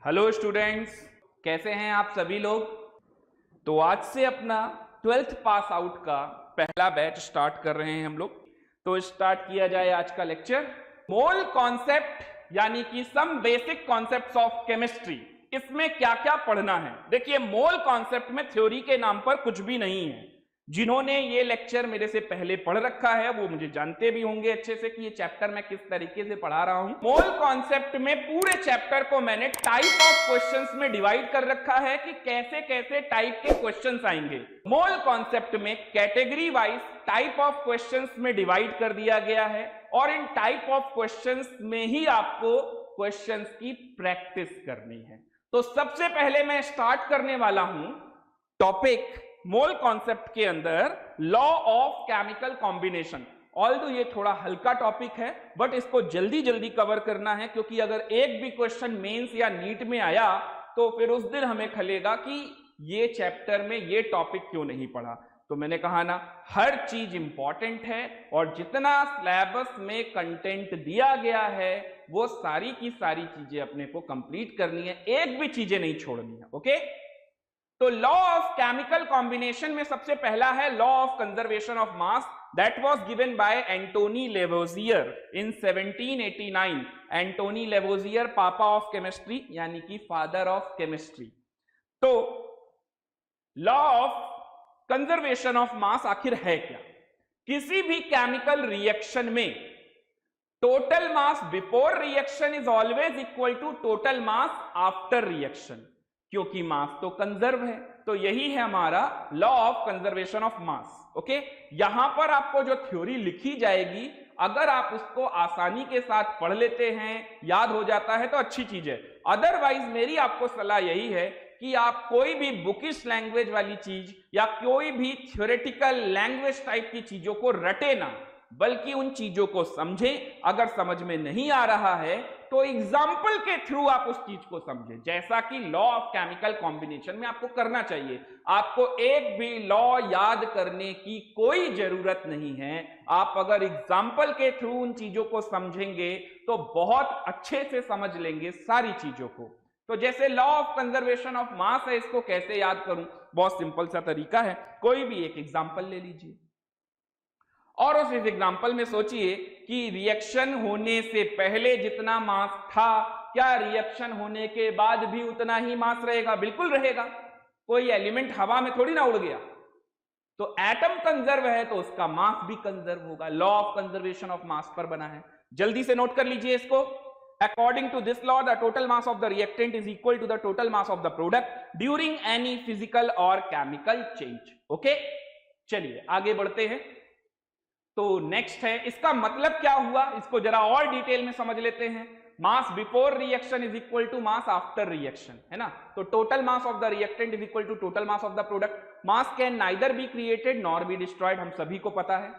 Hello students, कैसे हैं आप सभी लोग। तो आज से अपना 12th पास आउट का पहला बैच स्टार्ट कर रहे हैं हम लोग। तो स्टार्ट किया जाए आज का लेक्चर। मोल कॉन्सेप्ट यानी कि some basic concepts of chemistry, इसमें क्या क्या पढ़ना है। देखिए, मोल कॉन्सेप्ट में थ्योरी के नाम पर कुछ भी नहीं है। जिन्होंने ये लेक्चर मेरे से पहले पढ़ रखा है वो मुझे जानते भी होंगे अच्छे से कि ये चैप्टर मैं किस तरीके से पढ़ा रहा हूं। मोल कॉन्सेप्ट में पूरे चैप्टर को मैंने टाइप ऑफ क्वेश्चंस में डिवाइड कर रखा है कि कैसे कैसे टाइप के क्वेश्चंस आएंगे। मोल कॉन्सेप्ट में category wise type of questions में डिवाइड कर दिया गया है और इन टाइप ऑफ क्वेश्चंस में ही आपको क्वेश्चंस की प्रैक्टिस करनी है। तो सबसे पहले मैं स्टार्ट करने वाला हूं टॉपिक मोल कॉन्सेप्ट के अंदर law of chemical combination. Although ये थोड़ा हल्का टॉपिक है बट इसको जल्दी जल्दी कवर करना है, क्योंकि अगर एक भी क्वेश्चन मेंस या नीट में आया तो फिर उस दिन हमें खलेगा कि ये चैप्टर में ये टॉपिक क्यों नहीं पढ़ा। तो मैंने कहा ना, हर चीज इंपॉर्टेंट है और जितना सिलेबस में कंटेंट दिया गया है वो सारी की सारी चीजें अपने को कंप्लीट करनी है, एक भी चीजें नहीं छोड़नी है। ओके, तो लॉ ऑफ केमिकल कॉम्बिनेशन में सबसे पहला है law of conservation of mass, that was given by Antoine Lavoisier in 1789। Antoine Lavoisier papa of chemistry यानी कि फादर ऑफ केमिस्ट्री। तो law of conservation of mass आखिर है क्या। किसी भी केमिकल रिएक्शन में total mass before reaction is always equal to total mass after reaction, क्योंकि मास तो कंजर्व है। तो यही है हमारा law of conservation of mass. Okay, यहां पर आपको जो थ्योरी लिखी जाएगी अगर आप उसको आसानी के साथ पढ़ लेते हैं, याद हो जाता है तो अच्छी चीज है। अदरवाइज मेरी आपको सलाह यही है कि आप कोई भी बुकिश लैंग्वेज वाली चीज या कोई भी थ्योरेटिकल लैंग्वेज टाइप की चीजों को रटे ना, बल्कि उन चीजों को समझें। अगर समझ में नहीं आ रहा है तो एग्जाम्पल के थ्रू आप उस चीज को समझें, जैसा कि लॉ ऑफ केमिकल कॉम्बिनेशन में आपको करना चाहिए। आपको एक भी लॉ याद करने की कोई जरूरत नहीं है। आप अगर एग्जाम्पल के थ्रू उन चीजों को समझेंगे तो बहुत अच्छे से समझ लेंगे सारी चीजों को। तो जैसे लॉ ऑफ कंजर्वेशन ऑफ मास है, इसको कैसे याद करूं, बहुत सिंपल सा तरीका है। कोई भी एक एग्जाम्पल ले लीजिए और उस एग्जाम्पल में सोचिए कि रिएक्शन होने से पहले जितना मास था, क्या रिएक्शन होने के बाद भी उतना ही मास रहेगा? बिल्कुल रहेगा। कोई एलिमेंट हवा में थोड़ी ना उड़ गया। तो एटम कंजर्व है तो उसका मास भी कंजर्व होगा। Law of conservation of mass पर बना है, जल्दी से नोट कर लीजिए इसको। According to this law the total mass of the reactant is equal to the total mass of the product during any physical और केमिकल चेंज। ओके, चलिए आगे बढ़ते हैं। तो नेक्स्ट है, इसका मतलब क्या हुआ, इसको जरा और डिटेल में समझ लेते हैं। Mass before reaction is equal to mass after reaction, है ना। तो total mass of the reactant is equal to total mass of the product. Mass can neither be created nor be destroyed, हम सभी को पता है।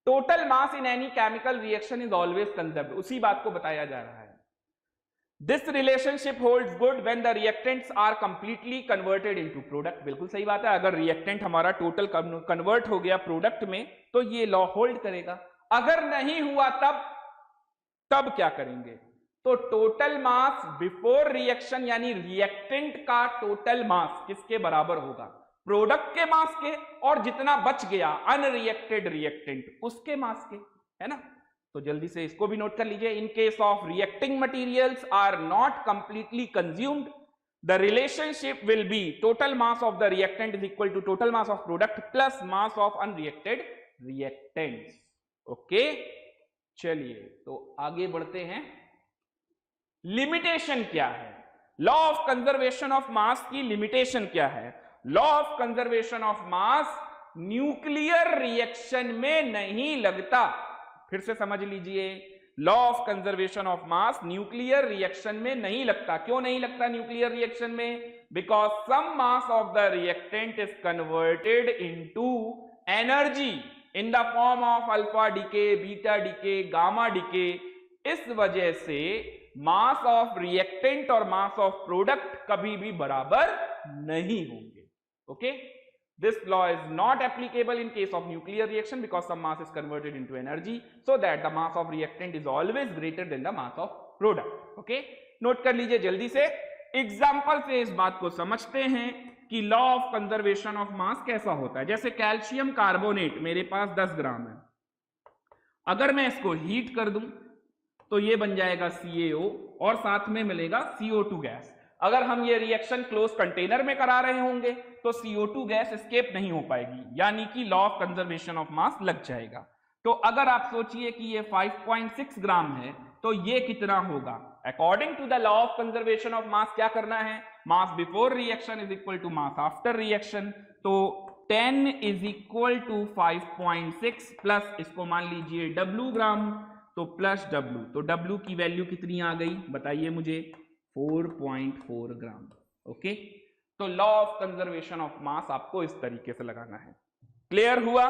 Total mass in any chemical reaction is always conserved, उसी बात को बताया जा रहा है। This relationship holds good when the reactants are completely converted into product. बिल्कुल सही बात है, अगर रिएक्टेंट हमारा टोटल कन्वर्ट हो गया प्रोडक्ट में तो ये लॉ होल्ड करेगा। अगर नहीं हुआ तब क्या करेंगे? तो टोटल मास बिफोर रिएक्शन यानी रिएक्टेंट का टोटल मास किसके बराबर होगा? प्रोडक्ट के मास के, और जितना बच गया अनरिएक्टेड रिएक्टेंट उसके मास के, है ना। तो जल्दी से इसको भी नोट कर लीजिए। In case of reacting materials are not completely consumed, the relationship will be total mass of the reactant is equal to total mass of product plus mass of unreacted reactants. Okay, चलिए तो आगे बढ़ते हैं। Limitation क्या है? Law of conservation of mass की limitation क्या है? Law of conservation of mass nuclear reaction में नहीं लगता। फिर से समझ लीजिए, law of conservation of mass nuclear reaction में नहीं लगता। क्यों नहीं लगता न्यूक्लियर रिएक्शन में? Because some mass of the reactant is converted into energy in the form of alpha decay, beta decay, gamma decay. इस वजह से मास ऑफ रिएक्टेंट और मास ऑफ प्रोडक्ट कभी भी बराबर नहीं होंगे। Okay, This law is not applicable in case of nuclear reaction because some mass is converted into energy, so that the mass of reactant is always greater than the mass of product. Okay, note कर लीजिए जल्दी से, example से इस बात को समझते हैं कि लॉ ऑफ कंजर्वेशन ऑफ मास कैसा होता है। जैसे कैल्शियम कार्बोनेट मेरे पास 10 ग्राम है, अगर मैं इसको हीट कर दूं तो ये बन जाएगा CaO और साथ में मिलेगा CO2 गैस। अगर हम ये रिएक्शन क्लोज कंटेनर में करा रहे होंगे तो CO2 गैस एस्केप नहीं हो पाएगी, यानी कि लॉ ऑफ कंजर्वेशन ऑफ मास लग जाएगा। तो अगर आप सोचिए कि ये 5.6 ग्राम है तो ये कितना होगा? According to the law of conservation of mass क्या करना है? Mass before reaction is equal to mass after reaction. तो 10 इज इक्वल टू 5.6 प्लस इसको मान लीजिए W ग्राम, तो प्लस W, तो W की वैल्यू कितनी आ गई बताइए मुझे? 4.4 ग्राम। ओके, तो लॉ ऑफ कंजर्वेशन ऑफ मास आपको इस तरीके से लगाना है। क्लियर हुआ?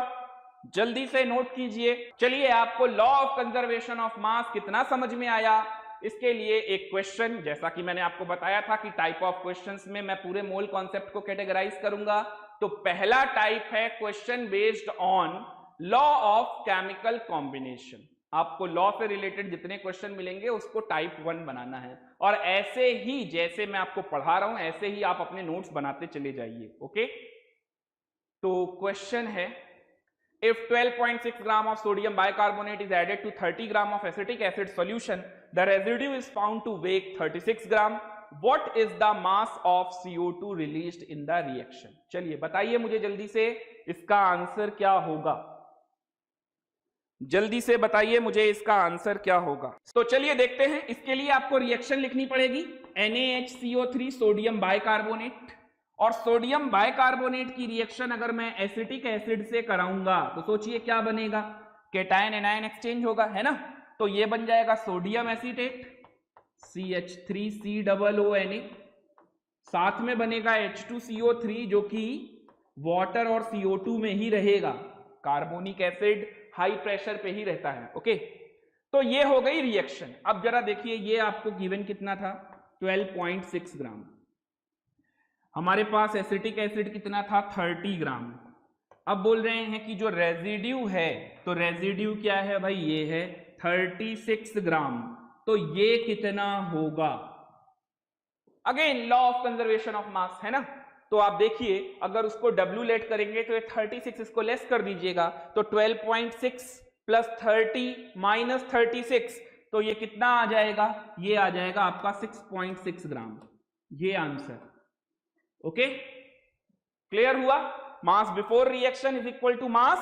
जल्दी से नोट कीजिए। चलिए, आपको लॉ ऑफ कंजर्वेशन ऑफ मास कितना समझ में आया, इसके लिए एक क्वेश्चन, जैसा कि मैंने आपको बताया था कि टाइप ऑफ क्वेश्चंस में मैं पूरे मोल कॉन्सेप्ट को कैटेगराइज करूंगा। तो पहला टाइप है question based on law of chemical combination. आपको लॉ से रिलेटेड जितने क्वेश्चन मिलेंगे उसको टाइप 1 बनाना है, और ऐसे ही जैसे मैं आपको पढ़ा रहा हूं ऐसे ही आप अपने नोट्स बनाते चले जाइए। ओके, तो क्वेश्चन है, if 12.6 gram of sodium bicarbonate is added to 30 gram of acetic acid solution, the residue is found to weigh 36 gram. What is the mass of CO2 released in the reaction? चलिए बताइए मुझे जल्दी से, इसका answer क्या होगा? जल्दी से बताइए मुझे इसका आंसर क्या होगा। तो चलिए देखते हैं। इसके लिए आपको रिएक्शन लिखनी पड़ेगी, NaHCO3 सोडियम बाइकार्बोनेट, और सोडियम बाइकार्बोनेट की रिएक्शन अगर मैं एसिटिक एसिड से कराऊंगा तो सोचिए क्या बनेगा? केटायन एनायन एक्सचेंज होगा, है ना? तो ये बन जाएगा सोडियम एसीटेट CH3COONA, साथ में बनेगा H2CO3 जो कि वाटर और CO2 में ही रहेगा, कार्बोनिक एसिड हाई प्रेशर पे ही रहता है। ओके, तो ये हो गई रिएक्शन। अब जरा देखिए, ये आपको गिवन कितना था? 12.6 ग्राम। हमारे पास एसिटिक एसिड कितना था? 30 ग्राम। अब बोल रहे हैं कि जो रेजिड्यू है, तो रेजिड्यू क्या है भाई? ये है 36 ग्राम। तो ये कितना होगा? Again law of conservation of मास, है ना? तो आप देखिए, अगर उसको W लेट करेंगे तो ये 36, इसको लेस कर दीजिएगा, तो 12.6 प्लस 30 माइनस 36, तो ये कितना आ जाएगा? ये आ जाएगा आपका 6.6 ग्राम। ये आंसर। ओके, क्लियर हुआ? Mass before reaction is equal to mass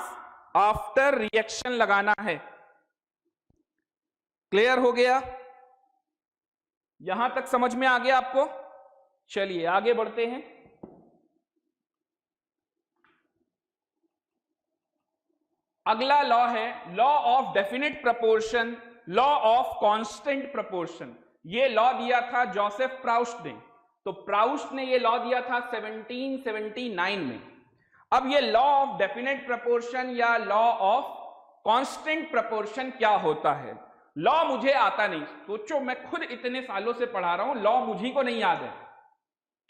after reaction लगाना है। क्लियर हो गया? यहां तक समझ में आ गया आपको? चलिए आगे बढ़ते हैं। अगला लॉ है law of definite proportion, law of constant proportion. ये लॉ दिया था जोसेफ प्राउस्ट ने। तो प्राउस्ट ने ये लॉ दिया था 1779 में। अब ये लॉ ऑफ डेफिनेट प्रोपोर्शन या लॉ ऑफ कांस्टेंट प्रोपोर्शन क्या होता है? लॉ मुझे आता नहीं, सोचो मैं खुद इतने सालों से पढ़ा रहा हूं, लॉ मुझी को नहीं याद है,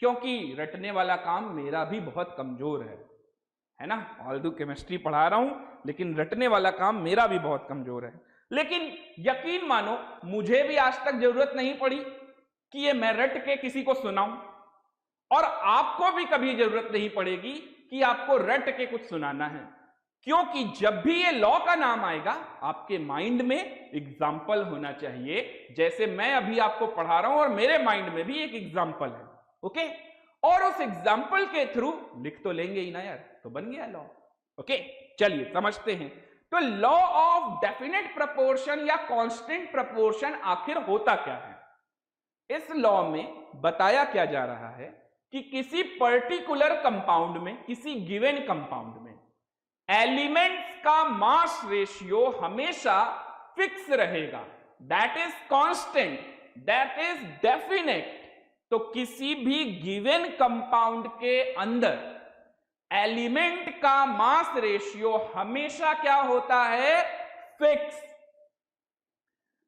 क्योंकि रटने वाला काम मेरा भी बहुत कमजोर है ना? ऑल्दो केमिस्ट्री पढ़ा रहा हूं लेकिन रटने वाला काम मेरा भी बहुत कमजोर है। लेकिन यकीन मानो, मुझे भी आज तक जरूरत नहीं पड़ी कि ये मैं रट के किसी को सुनाऊं, और आपको भी कभी जरूरत नहीं पड़ेगी कि आपको रट के कुछ सुनाना है, क्योंकि जब भी ये लॉ का नाम आएगा आपके माइंड में एग्जाम्पल होना चाहिए, जैसे मैं अभी आपको पढ़ा रहा हूं और मेरे माइंड में भी एक एग्जाम्पल है। ओके, और उस एग्जाम्पल के थ्रू लिख तो लेंगे ही ना यार, तो बन गया लॉ। ओके, चलिए समझते हैं। तो लॉ ऑफ डेफिनेट प्रोपोर्शन या कांस्टेंट प्रोपोर्शन आखिर होता क्या है? इस लॉ में बताया क्या जा रहा है कि किसी पर्टिकुलर कंपाउंड में, किसी गिवन कंपाउंड में एलिमेंट्स का मास रेशियो हमेशा फिक्स रहेगा, that is constant, that is definite. तो किसी भी गिवन कंपाउंड के अंदर एलिमेंट का मास रेशियो हमेशा क्या होता है? फिक्स।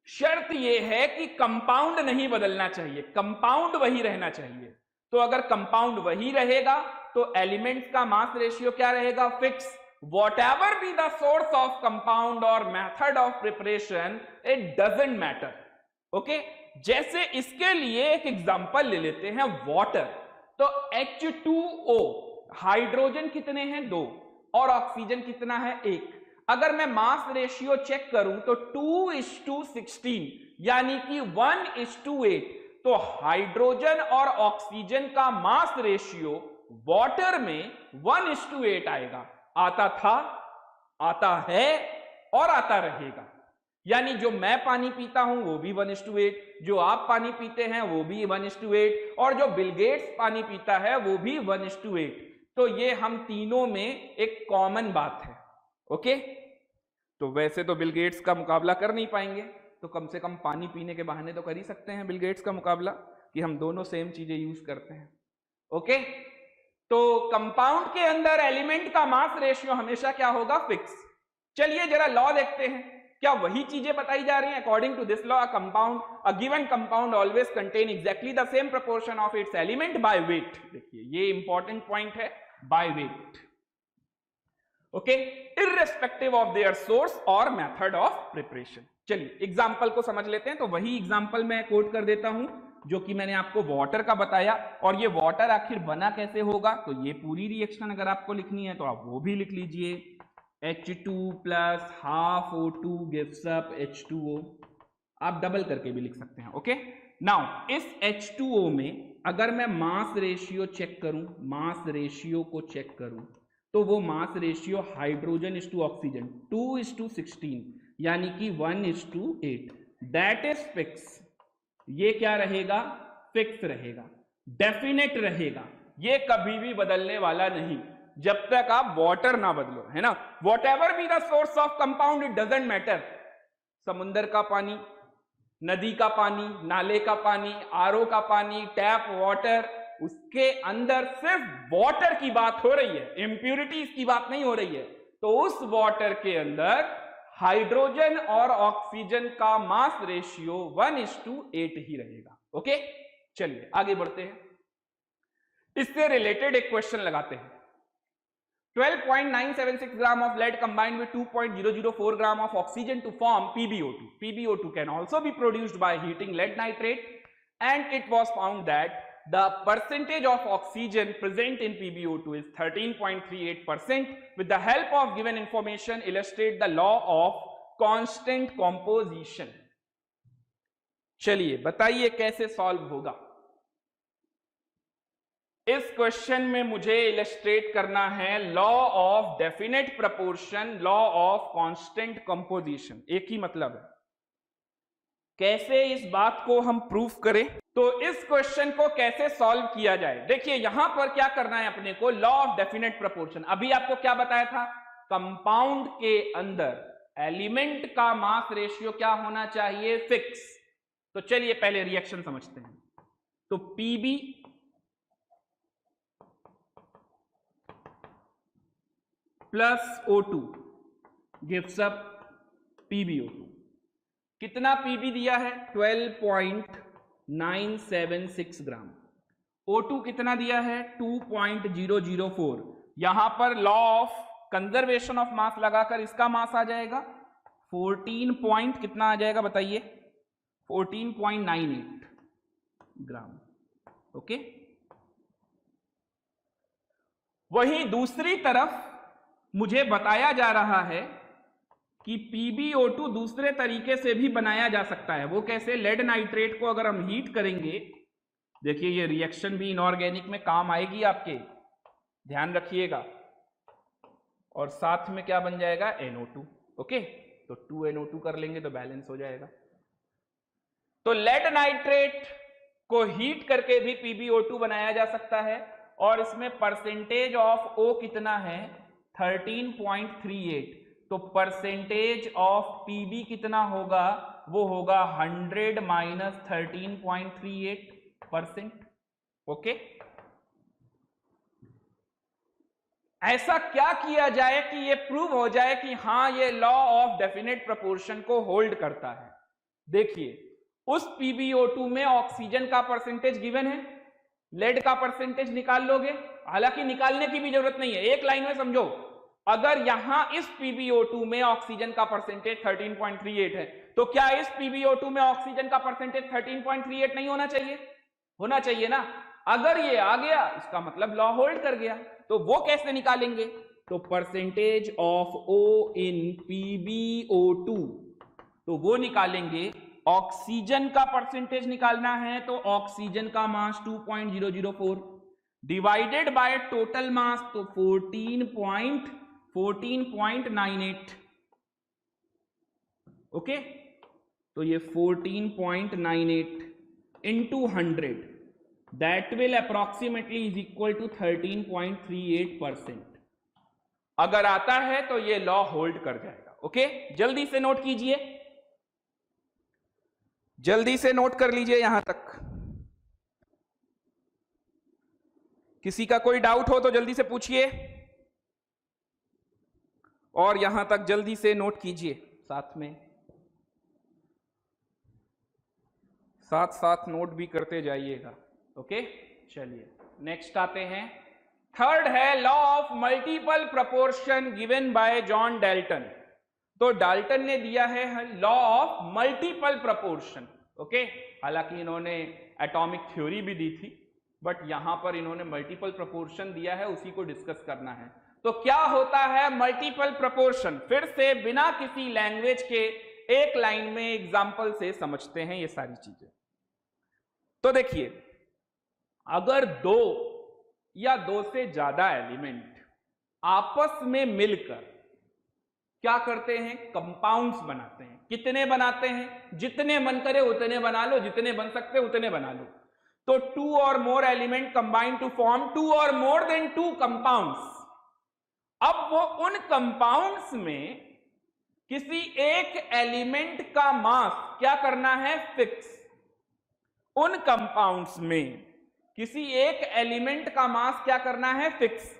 शर्त यह है कि कंपाउंड नहीं बदलना चाहिए, कंपाउंड वही रहना चाहिए। तो अगर कंपाउंड वही रहेगा तो एलिमेंट्स का मास रेशियो क्या रहेगा? Fix. Whatever be the source of compound or method of preparation, it doesn't matter. Okay जैसे इसके लिए एक एग्जांपल ले लेते हैं वाटर। तो H2O हाइड्रोजन कितने हैं? 2 और ऑक्सीजन कितना है? 1। अगर मैं मास रेशियो चेक करूं तो 2:16 यानी कि 1:8। तो हाइड्रोजन और ऑक्सीजन का मास रेशियो वाटर में 1:8 आएगा। आता था, आता है और आता रहेगा। यानी जो मैं पानी पीता हूं वो भी 1:8, जो आप पानी पीते हैं वो भी 1:8 और जो बिल गेट्स पानी पीता है वो भी 1:8। तो ये हम तीनों में एक कॉमन बात है। ओके तो वैसे तो बिल गेट्स का मुकाबला कर नहीं पाएंगे, तो कम से कम पानी पीने के बहाने तो कर ही सकते हैं बिल गेट्स का मुकाबला, कि हम दोनों सेम चीजें यूज करते हैं। ओके तो कंपाउंड के अंदर एलिमेंट का मास रेशियो हमेशा क्या होगा? फिक्स। चलिए जरा लॉ देखते हैं, क्या वही चीजें बताई जा रही हैं? According to this law a given compound always contain exactly the same proportion of its element by weight. देखिए ये इंपॉर्टेंट पॉइंट है, by weight. Okay irrespective of their source और मेथड ऑफ प्रिपरेशन। चलिए एग्जाम्पल को समझ लेते हैं। तो वही एग्जाम्पल मैं कोट कर देता हूं जो कि मैंने आपको वाटर का बताया। और ये वाटर आखिर बना कैसे होगा? तो ये पूरी रिएक्शन अगर आपको लिखनी है तो आप वो भी लिख लीजिए। H2 + ½ O2 gives up H2O। आप डबल करके भी लिख सकते हैं। ओके नाउ इस H2O में अगर मैं मास रेशियो चेक करूं, मास रेशियो को चेक करूं तो वो मास रेशियो हाइड्रोजन इस टू ऑक्सीजन 2:16 यानी कि 1:8 दैट इज फिक्स। ये क्या रहेगा? फिक्स रहेगा, डेफिनेट रहेगा, ये कभी भी बदलने वाला नहीं जब तक आप वाटर ना बदलो, है ना। What ever be the source of compound it doesn't matter. समुंदर का पानी, नदी का पानी, नाले का पानी, आरओ का पानी, टैप वाटर, उसके अंदर सिर्फ वाटर की बात हो रही है, इंप्यूरिटीज की बात नहीं हो रही है। तो उस वाटर के अंदर हाइड्रोजन और ऑक्सीजन का मास रेशियो 1:8 ही रहेगा। ओके चलिए आगे बढ़ते हैं। इससे रिलेटेड एक क्वेश्चन लगाते हैं। 12.976 ग्राम of lead combined with 2.004 gram of oxygen to form PbO2. PbO2 can also be produced by heating lead nitrate, and it was found that the percentage of oxygen present in PbO2 is 13.38%. With the help of given information, illustrate the law of constant composition. चलिए बताइए कैसे solve होगा। इस question में मुझे illustrate करना है law of definite proportion, law of constant composition. एक ही मतलब है। कैसे इस बात को हम प्रूफ करें, तो इस क्वेश्चन को कैसे सॉल्व किया जाए। देखिए यहां पर क्या करना है अपने को, लॉ ऑफ डेफिनेट प्रोपोर्शन। अभी आपको क्या बताया था, कंपाउंड के अंदर एलिमेंट का मास रेशियो क्या होना चाहिए, फिक्स। तो चलिए पहले रिएक्शन समझते हैं। तो Pb plus O2 gives up PbO2। कितना Pb दिया है, 12.976 ग्राम। O2 कितना दिया है, 2.004। यहां पर लॉ ऑफ कंजर्वेशन ऑफ मास लगाकर इसका मास आ जाएगा 14 पॉइंट कितना आ जाएगा बताइए, 14.98 ग्राम। ओके वहीं दूसरी तरफ मुझे बताया जा रहा है कि PbO2 दूसरे तरीके से भी बनाया जा सकता है। वो कैसे, लेड नाइट्रेट को अगर हम हीट करेंगे, देखिए ये रिएक्शन भी इनऑर्गेनिक में काम आएगी आपके, ध्यान रखिएगा। और साथ में क्या बन जाएगा, NO2। ओके तो 2NO2 कर लेंगे तो बैलेंस हो जाएगा। तो लेड नाइट्रेट को हीट करके भी PbO2 बनाया जा सकता है, और इसमें परसेंटेज ऑफ O कितना है, 13.38। तो परसेंटेज ऑफ Pb कितना होगा, वो होगा 100 माइनस 13.38%। ओके ऐसा क्या किया जाए कि ये प्रूव हो जाए कि हां ये लॉ ऑफ डेफिनेट प्रोपोर्शन को होल्ड करता है। देखिए उस PbO2 में ऑक्सीजन का परसेंटेज गिवन है, लेड का परसेंटेज निकाल लोगे, हालांकि निकालने की भी जरूरत नहीं है, एक लाइन में समझो। अगर यहां इस PbO2 में ऑक्सीजन का परसेंटेज 13.38 है, तो क्या इस PbO2 में ऑक्सीजन का परसेंटेज 13.38 नहीं होना चाहिए? होना चाहिए ना। अगर ये आ गया, इसका मतलब लॉ होल्ड कर गया। तो वो कैसे निकालेंगे? तो percentage of O in PbO2, तो वो निकालेंगे। ऑक्सीजन का परसेंटेज निकालना है तो ऑक्सीजन का mass 2.004 divided by total mass, तो 14.98। ओके, तो ये 14.98 into 100, that will approximately is equal to 13.38%। अगर आता है तो ये लॉ होल्ड कर जाएगा। ओके, जल्दी से नोट कीजिए, जल्दी से नोट कर लीजिए यहां तक। किसी का कोई डाउट हो तो जल्दी से पूछिए, और यहां तक जल्दी से नोट कीजिए, साथ में साथ साथ नोट भी करते जाइएगा। ओके, चलिए नेक्स्ट आते हैं। थर्ड है law of multiple proportion given by John Dalton. तो डाल्टन ने दिया है law of multiple proportion. Okay, हालांकि इन्होंने एटॉमिक थ्योरी भी दी थी, बट यहां पर इन्होंने मल्टीपल प्रोपोर्शन दिया है, उसी को डिस्कस करना है। तो क्या होता है मल्टीपल प्रोपोर्शन? फिर से बिना किसी लैंग्वेज के एक लाइन में एग्जाम्पल से समझते हैं ये सारी चीजें। तो देखिए, अगर दो या दो से ज्यादा एलिमेंट आपस में मिलकर क्या करते हैं? कंपाउंड्स बनाते हैं। कितने बनाते हैं? जितने मन करे उतने बना लो, जितने बन सकते उतने बना लो। तो 2 और more element combine to form 2 और मोर देन 2 कंपाउंड्स। अब वो उन कंपाउंड्स में किसी एक एलिमेंट का मास क्या करना है? फिक्स। उन कंपाउंड्स में किसी एक एलिमेंट का मास क्या करना है? फिक्स।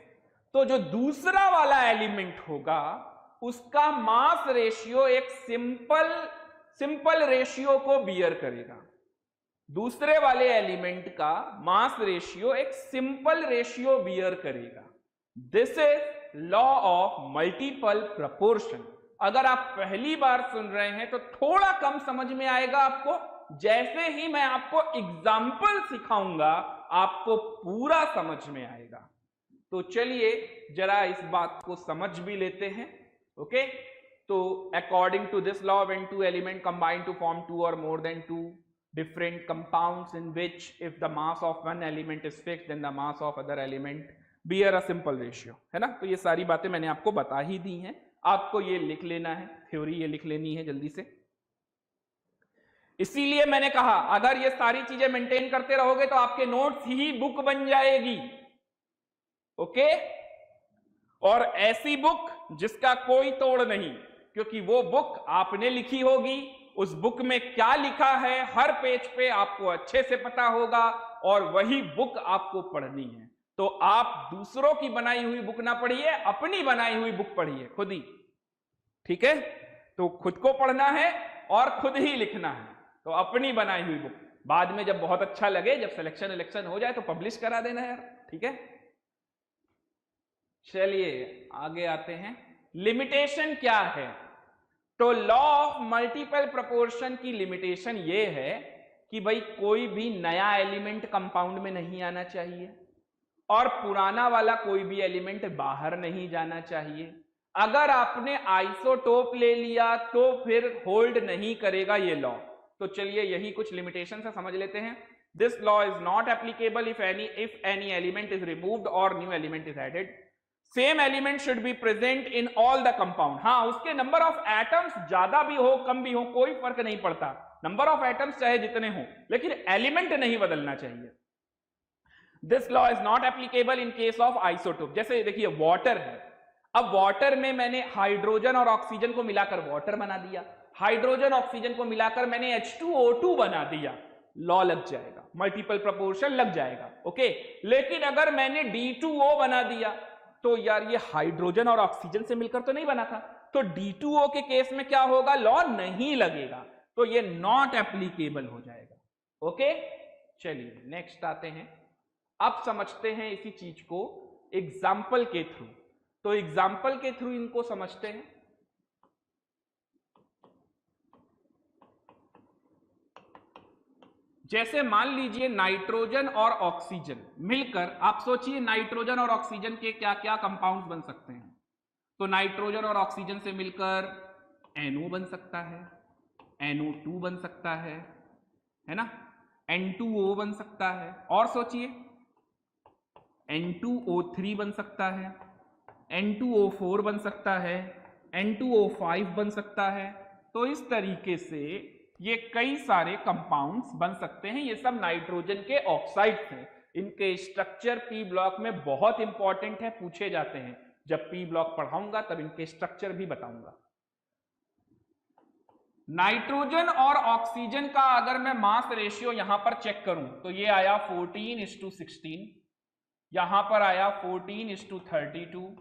तो जो दूसरा वाला एलिमेंट होगा उसका मास रेशियो एक सिंपल रेशियो को बियर करेगा। दूसरे वाले एलिमेंट का मास रेशियो एक सिंपल रेशियो बियर करेगा। This is law of multiple proportion. अगर आप पहली बार सुन रहे हैं तो थोड़ा कम समझ में आएगा आपको, जैसे ही मैं आपको एग्जाम्पल सिखाऊंगा आपको पूरा समझ में आएगा। तो चलिए जरा इस बात को समझ भी लेते हैं। ओके, तो according to this law, when two element combine to form 2 और more than 2 different compounds in which if the mass of one element is fixed then the mass of other element bear a simple ratio, है ना। तो ये सारी बातें मैंने आपको बता ही दी हैं, आपको ये लिख लेना है, थ्योरी ये लिख लेनी है जल्दी से। इसीलिए मैंने कहा अगर ये सारी चीजें मेंटेन करते रहोगे तो आपके नोट्स ही बुक बन जाएगी। ओके, और ऐसी बुक जिसका कोई तोड़ नहीं, क्योंकि वो बुक आपने लिखी होगी, उस बुक में क्या लिखा है हर पेज पे आपको अच्छे से पता होगा, और वही बुक आपको पढ़नी है। तो आप दूसरों की बनाई हुई बुक ना पढ़िए, अपनी बनाई हुई बुक पढ़िए खुद ही। ठीक है, तो खुद को पढ़ना है और खुद ही लिखना है, तो अपनी बनाई हुई बुक। बाद में जब बहुत अच्छा लगे, जब सिलेक्शन इलेक्शन हो जाए तो पब्लिश करा देना यार। ठीक है, चलिए आगे आते हैं। लिमिटेशन क्या है? तो लॉ ऑफ मल्टीपल प्रोपोर्शन की लिमिटेशन ये है कि भाई कोई भी नया एलिमेंट कंपाउंड में नहीं आना चाहिए, और पुराना वाला कोई भी एलिमेंट बाहर नहीं जाना चाहिए। अगर आपने आइसोटोप ले लिया तो फिर होल्ड नहीं करेगा ये लॉ। तो चलिए यही कुछ लिमिटेशन से समझ लेते हैं। This law is not applicable if any element is removed और new element is added. Same element should be present in all the compound. हाँ, उसके नंबर ऑफ एटम्स ज्यादा भी हो कम भी हो कोई फर्क नहीं पड़ता, नंबर ऑफ एटम्स चाहे जितने हो, लेकिन एलिमेंट नहीं बदलना चाहिए। This law is not applicable in case of isotope. जैसे देखिए वाटर है, अब वाटर में मैंने हाइड्रोजन और ऑक्सीजन को मिलाकर वाटर बना दिया, हाइड्रोजन ऑक्सीजन को मिलाकर मैंने H2O2 बना दिया, लॉ लग जाएगा, मल्टीपल प्रोपोर्शन लग जाएगा। ओके, लेकिन अगर मैंने D2O बना दिया तो यार ये हाइड्रोजन और ऑक्सीजन से मिलकर तो नहीं बना था, तो D2O के केस में क्या होगा? लॉ नहीं लगेगा, तो ये नॉट एप्लीकेबल हो जाएगा। ओके, चलिए नेक्स्ट आते हैं। अब समझते हैं इसी चीज को एग्जाम्पल के थ्रू। तो एग्जाम्पल के थ्रू इनको समझते हैं। जैसे मान लीजिए नाइट्रोजन और ऑक्सीजन मिलकर, आप सोचिए नाइट्रोजन और ऑक्सीजन के क्या क्या कंपाउंड्स बन सकते हैं। तो नाइट्रोजन और ऑक्सीजन से मिलकर NO बन सकता है, NO2 बन सकता है ना, N2O बन सकता है, और सोचिए N2O3 बन सकता है, N2O4 बन सकता है, N2O5 बन सकता है। तो इस तरीके से ये कई सारे कंपाउंड्स बन सकते हैं। ये सब नाइट्रोजन के ऑक्साइड्स हैं। इनके स्ट्रक्चर पी ब्लॉक में बहुत इंपॉर्टेंट है, पूछे जाते हैं। जब पी ब्लॉक पढ़ाऊंगा तब इनके स्ट्रक्चर भी बताऊंगा। नाइट्रोजन और ऑक्सीजन का अगर मैं मास रेशियो यहां पर चेक करूं तो ये आया 14:16, यहां पर आया 14:32,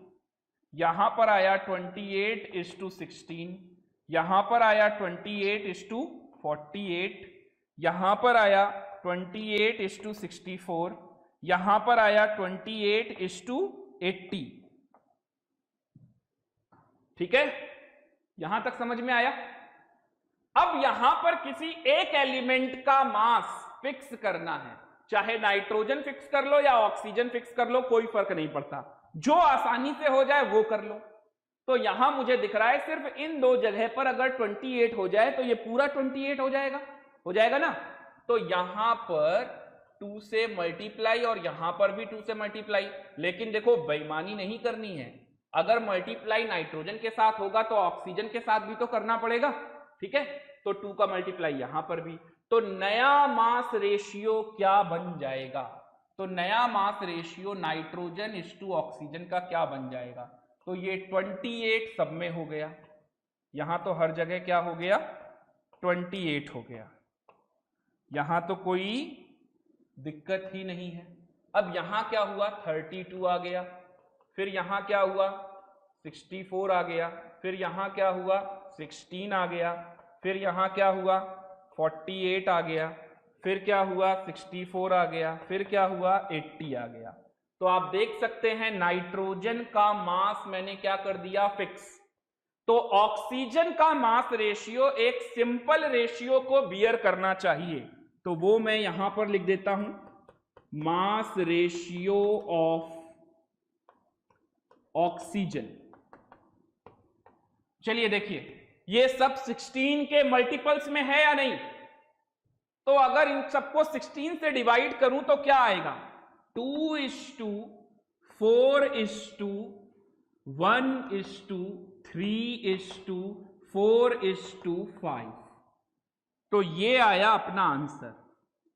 यहां पर आया 28:16, यहां पर आया 28:48, यहां पर आया 28:64, यहां पर आया 28:80। ठीक है, यहां तक समझ में आया। अब यहां पर किसी एक एलिमेंट का मास फिक्स करना है, चाहे नाइट्रोजन फिक्स कर लो या ऑक्सीजन फिक्स कर लो, कोई फर्क नहीं पड़ता, जो आसानी से हो जाए वो कर लो। तो यहां मुझे दिख रहा है सिर्फ इन दो जगह पर अगर 28 हो जाए तो ये पूरा 28 हो जाएगा ना। तो यहां पर 2 से मल्टीप्लाई और यहां पर भी 2 से मल्टीप्लाई। लेकिन देखो बेईमानी नहीं करनी है, अगर मल्टीप्लाई नाइट्रोजन के साथ होगा तो ऑक्सीजन के साथ भी तो करना पड़ेगा। ठीक है, तो 2 का मल्टीप्लाई यहां पर भी। तो नया मास रेशियो क्या बन जाएगा? तो नया मास रेशियो नाइट्रोजन इस ऑक्सीजन का क्या बन जाएगा? तो ये 28 सब में हो गया, यहां तो हर जगह क्या हो गया 28 हो गया, यहां तो कोई दिक्कत ही नहीं है। अब यहां क्या हुआ 32 आ गया, फिर यहां क्या हुआ 64 आ गया, फिर यहां क्या हुआ 16 आ गया, फिर यहां क्या हुआ 48 आ गया, फिर क्या हुआ 64 आ गया, फिर क्या हुआ 80 आ गया। तो आप देख सकते हैं नाइट्रोजन का मास मैंने क्या कर दिया फिक्स। तो ऑक्सीजन का मास रेशियो एक सिंपल रेशियो को बियर करना चाहिए, तो वो मैं यहां पर लिख देता हूं, मास रेशियो ऑफ ऑक्सीजन। चलिए देखिए ये सब 16 के मल्टीपल्स में है या नहीं। तो अगर इन सबको 16 से डिवाइड करूं तो क्या आएगा 2:4:1:3:4:5। तो ये आया अपना आंसर।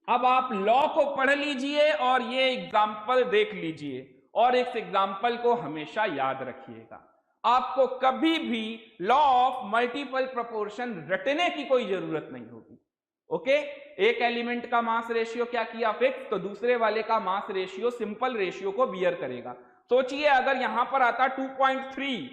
अब आप लॉ को पढ़ लीजिए और ये एग्जाम्पल देख लीजिए और इस एग्जाम्पल को हमेशा याद रखिएगा। आपको कभी भी लॉ ऑफ मल्टीपल प्रोपोर्शन रटने की कोई जरूरत नहीं होगी। ओके, एक एलिमेंट का मास रेशियो क्या किया फिक्स, तो दूसरे वाले का मास रेशियो सिंपल रेशियो को बियर करेगा। सोचिए अगर यहां पर आता 2.3,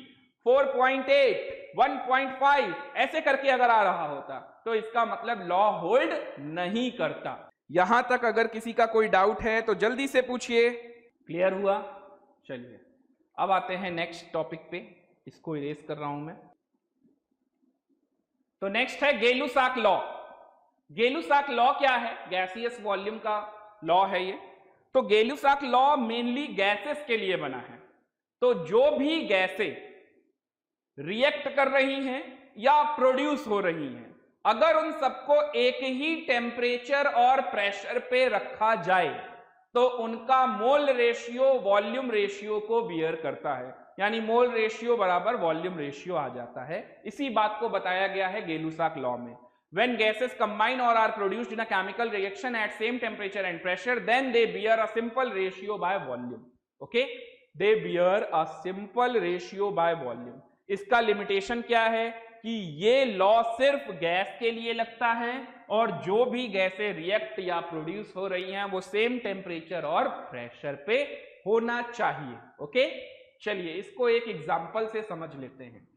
4.8, 1.5 ऐसे करके अगर आ रहा होता तो इसका मतलब लॉ होल्ड नहीं करता। यहां तक अगर किसी का कोई डाउट है तो जल्दी से पूछिए। क्लियर हुआ? चलिए अब आते हैं नेक्स्ट टॉपिक पे, इसको इरेज कर रहा हूं मैं। तो नेक्स्ट है गेलुसाक लॉ। गेलुसाक लॉ क्या है? गैसियस वॉल्यूम का लॉ है ये। तो गेलुसाक लॉ मेनली गैसेस के लिए बना है। तो जो भी गैसें रिएक्ट कर रही हैं या प्रोड्यूस हो रही हैं, अगर उन सबको एक ही टेम्परेचर और प्रेशर पे रखा जाए तो उनका मोल रेशियो वॉल्यूम रेशियो को बियर करता है, यानी मोल रेशियो बराबर वॉल्यूम रेशियो आ जाता है। इसी बात को बताया गया है गेलुसाक लॉ में। When gases combine or are produced in a chemical reaction at same temperature and pressure, then they bear a simple ratio by volume. Okay, they bear a simple ratio by volume. इसका limitation क्या है कि ये law सिर्फ gas के लिए लगता है और जो भी गैसें रिएक्ट या प्रोड्यूस हो रही हैं वो सेम टेम्परेचर और प्रेशर पे होना चाहिए। ओके, चलिए इसको एक एग्जांपल से समझ लेते हैं।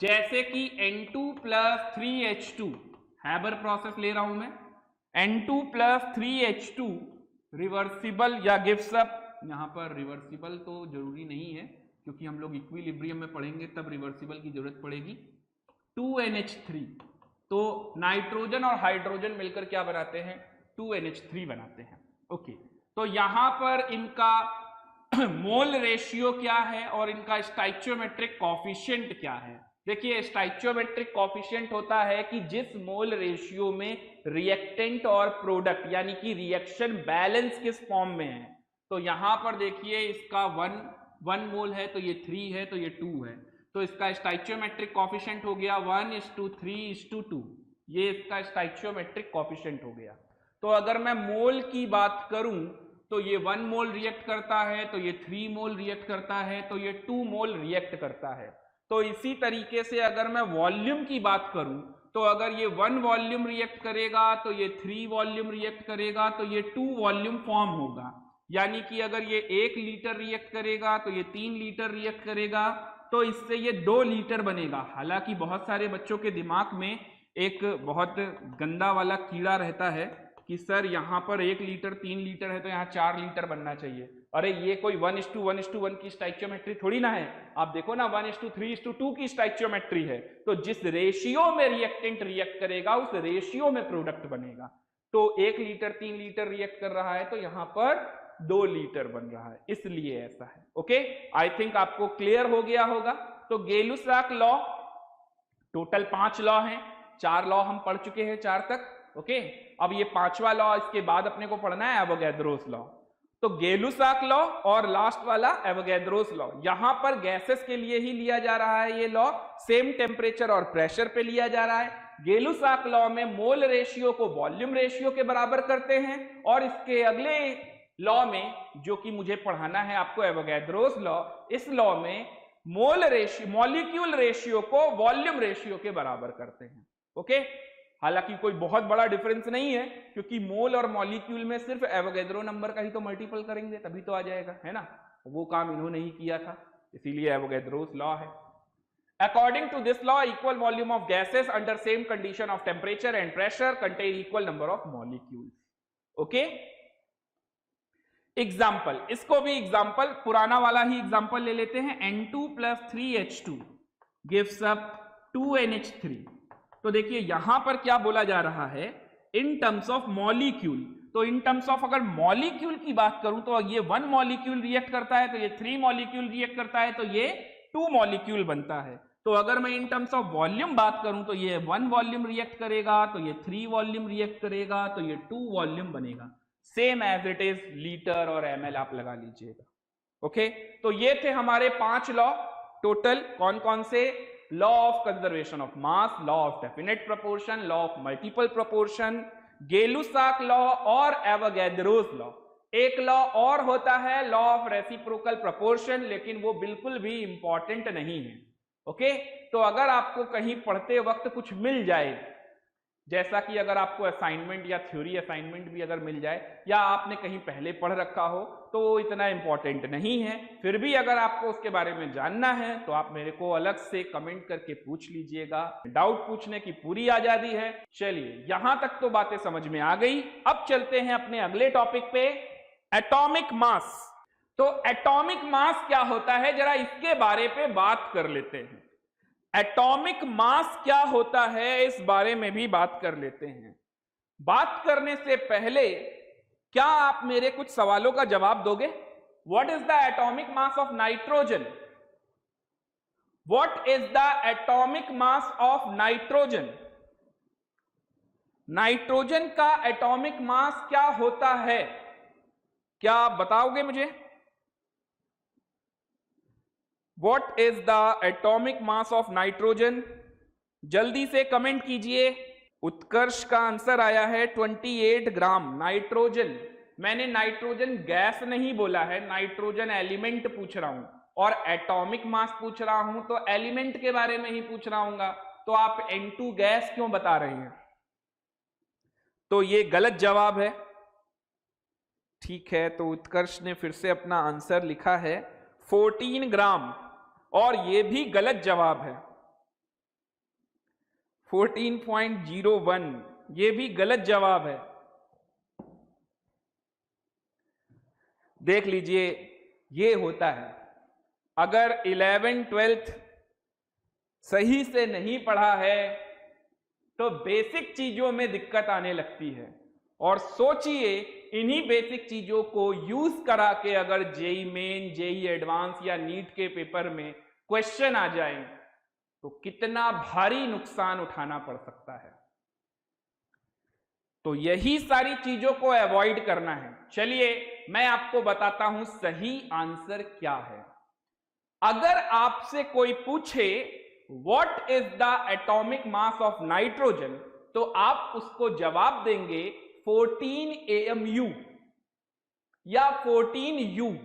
जैसे कि N2+3H2 हैबर प्रोसेस ले रहा हूं मैं, N2+3H2 रिवर्सिबल या गिव्स अप, यहाँ पर रिवर्सिबल तो जरूरी नहीं है क्योंकि हम लोग इक्विलिब्रियम में पढ़ेंगे तब रिवर्सिबल की जरूरत पड़ेगी। 2NH3, तो नाइट्रोजन और हाइड्रोजन मिलकर क्या बनाते हैं, 2NH3 बनाते हैं। ओके, तो यहां पर इनका मोल रेशियो क्या है और इनका स्टाइचियोमेट्रिक कॉफिशिएंट क्या है। देखिए स्टाइचियोमेट्रिक कॉफिशिएंट होता है कि जिस मोल रेशियो में रिएक्टेंट और प्रोडक्ट यानी कि रिएक्शन बैलेंस किस फॉर्म में है। तो यहां पर देखिए इसका 1 मोल है तो ये 3 है तो ये 2 है, तो इसका स्टाइचियोमेट्रिक कॉफिशिएंट हो गया 1:3:2, ये इसका स्टाइचियोमेट्रिक कॉफिशिएंट हो गया। तो अगर मैं मोल की बात करूं तो ये 1 मोल रिएक्ट करता है, तो ये 3 मोल रिएक्ट करता है, तो ये 2 मोल रिएक्ट करता है। तो इसी तरीके से अगर मैं वॉल्यूम की बात करूं तो अगर ये 1 वॉल्यूम रिएक्ट करेगा तो ये 3 वॉल्यूम रिएक्ट करेगा, तो ये 2 वॉल्यूम फॉर्म होगा। यानी कि अगर ये 1 लीटर रिएक्ट करेगा तो ये 3 लीटर रिएक्ट करेगा, तो इससे ये 2 लीटर बनेगा। हालांकि बहुत सारे बच्चों के दिमाग में एक बहुत गंदा वाला कीड़ा रहता है कि सर यहाँ पर 1 लीटर 3 लीटर है तो यहाँ 4 लीटर बनना चाहिए। अरे ये कोई 1:1:1 की स्टाइचियोमेट्री थोड़ी ना है। आप देखो ना 1:3:2 की स्टाइचियोमेट्री है, तो जिस रेशियो में रिएक्टेंट रिएक्ट करेगा उस रेशियो में प्रोडक्ट बनेगा। तो 1 लीटर 3 लीटर रिएक्ट कर रहा है तो यहाँ पर 2 लीटर बन रहा है, इसलिए ऐसा है। ओके, आई थिंक आपको क्लियर हो गया होगा। तो गेलुसाक लॉ, टोटल 5 लॉ हैं, 4 लॉ हम पढ़ चुके हैं 4 तक। ओके, अब ये 5वां लॉ इसके बाद अपने को पढ़ना है एवोगैड्रोस लॉ। तो गेलुसाक लॉ और लास्ट वाला एवोगैड्रोस लॉ, यहां पर गैसेस के लिए ही लिया जा रहा है। ये लॉ सेम टेम्परेचर और प्रेशर पे लिया जा रहा है। गेलुसाक लॉ में मोल रेशियो को वॉल्यूम रेशियो के बराबर करते हैं, और इसके अगले लॉ में जो कि मुझे पढ़ाना है आपको एवोगैड्रोस लॉ, इस लॉ में मोल रेशियो मॉलिक्यूल रेशियो को वॉल्यूम रेशियो के बराबर करते हैं। ओके, हालांकि कोई बहुत बड़ा डिफरेंस नहीं है क्योंकि मोल और मॉलिक्यूल में सिर्फ एवोगैड्रो नंबर का ही तो मल्टीपल करेंगे तभी तो आ जाएगा, है ना। वो काम इन्होंने ही किया था, इसीलिए एवोगैड्रोस लॉ है। According to this law, equal volume of gases under same condition of temperature and pressure contain equal number of molecules. Okay? Example, इसको भी एग्जाम्पल पुराना वाला ही एग्जाम्पल ले लेते हैं। N2 + 3H2 gives up 2NH3। तो देखिए यहां पर क्या बोला जा रहा है, इन टर्म्स ऑफ मॉलिक्यूल। तो इन टर्म्स ऑफ अगर मॉलिक्यूल की बात करूं तो ये 1 मॉलिक्यूल रिएक्ट करता है, तो ये 3 मॉलिक्यूल रिएक्ट करता है, तो ये 2 मॉलिक्यूल बनता है। तो अगर मैं इन टर्म्स ऑफ वॉल्यूम बात करूं तो ये 1 वॉल्यूम रिएक्ट करेगा, तो ये 3 वॉल्यूम रिएक्ट करेगा, तो ये 2 वॉल्यूम बनेगा। Same as it is litre और ml आप लगा लीजिएगा। ओके, तो ये थे हमारे 5 लॉ टोटल। कौन कौन से? Law of conservation of mass, law of definite proportion, law of multiple proportion, गेलुसाक law और एवोगैड्रोस लॉ। एक लॉ और होता है लॉ ऑफ रेसिप्रोकल प्रोपोर्शन, लेकिन वो बिल्कुल भी इंपॉर्टेंट नहीं है। ओके, तो अगर आपको कहीं पढ़ते वक्त कुछ मिल जाए, जैसा कि अगर आपको असाइनमेंट या थ्योरी असाइनमेंट भी अगर मिल जाए, या आपने कहीं पहले पढ़ रखा हो, तो वो इतना इंपॉर्टेंट नहीं है। फिर भी अगर आपको उसके बारे में जानना है तो आप मेरे को अलग से कमेंट करके पूछ लीजिएगा, डाउट पूछने की पूरी आजादी है। चलिए, यहां तक तो बातें समझ में आ गई। अब चलते हैं अपने अगले टॉपिक पे, एटॉमिक मास। तो एटॉमिक मास क्या होता है, जरा इसके बारे पे बात कर लेते हैं। एटॉमिक मास क्या होता है इस बारे में भी बात कर लेते हैं। बात करने से पहले क्या आप मेरे कुछ सवालों का जवाब दोगे? What is the atomic mass of nitrogen? What is the atomic mass of nitrogen? Nitrogen का एटॉमिक मास क्या होता है, क्या आप बताओगे मुझे? What is the atomic mass of nitrogen? जल्दी से कमेंट कीजिए। उत्कर्ष का आंसर आया है 28 ग्राम नाइट्रोजन। मैंने नाइट्रोजन गैस नहीं बोला है, नाइट्रोजन एलिमेंट पूछ रहा हूं, और एटॉमिक मास पूछ रहा हूं तो एलिमेंट के बारे में ही पूछ रहा हूंगा। तो आप N2 गैस क्यों बता रहे हैं? तो ये गलत जवाब है। ठीक है, तो उत्कर्ष ने फिर से अपना आंसर लिखा है 14 ग्राम, और ये भी गलत जवाब है। 14.01 ये भी गलत जवाब है। देख लीजिए, ये होता है। अगर 11 12th सही से नहीं पढ़ा है तो बेसिक चीजों में दिक्कत आने लगती है। और सोचिए, इन्हीं बेसिक चीजों को यूज करा के अगर जेई मेन, जेई एडवांस या नीट के पेपर में क्वेश्चन आ जाए तो कितना भारी नुकसान उठाना पड़ सकता है। तो यही सारी चीजों को अवॉइड करना है। चलिए मैं आपको बताता हूं सही आंसर क्या है। अगर आपसे कोई पूछे what is the atomic mass of nitrogen, तो आप उसको जवाब देंगे 14 AMU या 14U,